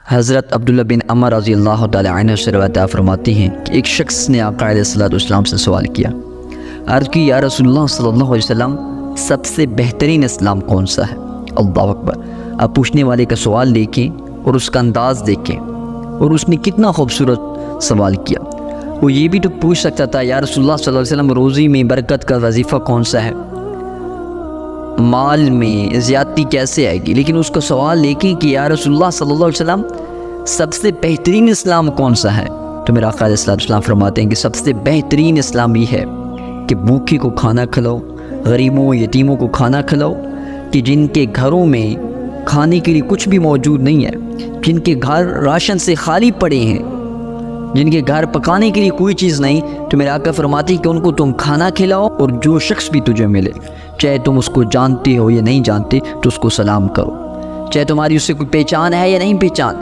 حضرت عبداللہ بن عمر رضی اللہ تعالی عنہ سے روایت فرماتی ہیں کہ ایک شخص نے آقا علیہ السلام سے سوال کیا، عرض کی یا رسول اللہ صلی اللہ علیہ وسلم سب سے بہترین اسلام کون سا ہے؟ اللہ اکبر۔ آپ پوچھنے والے کا سوال دیکھیں اور اس کا انداز دیکھیں اور اس نے کتنا خوبصورت سوال کیا۔ وہ یہ بھی تو پوچھ سکتا تھا یا رسول اللہ صلی اللہ علیہ وسلم روزی میں برکت کا وظیفہ کون سا ہے، مال میں زیادتی کیسے آئے گی، لیکن اس کا سوال دیکھیں کہ یا رسول اللہ صلی اللہ علیہ وسلم سب سے بہترین اسلام کون سا ہے؟ تو میرا آقا علیہ السلام فرماتے ہیں کہ سب سے بہترین اسلام یہ ہے کہ بھوکے کو کھانا کھلاؤ، غریبوں یتیموں کو کھانا کھلاؤ، کہ جن کے گھروں میں کھانے کے لیے کچھ بھی موجود نہیں ہے، جن کے گھر راشن سے خالی پڑے ہیں، جن کے گھر پکانے کے لیے کوئی چیز نہیں، تو میرے آقا فرماتے ہیں کہ ان کو تم کھانا کھلاؤ، اور جو شخص بھی تجھے ملے، چاہے تم اس کو جانتے ہو یا نہیں جانتے، تو اس کو سلام کرو، چاہے تمہاری اس سے کوئی پہچان ہے یا نہیں پہچان۔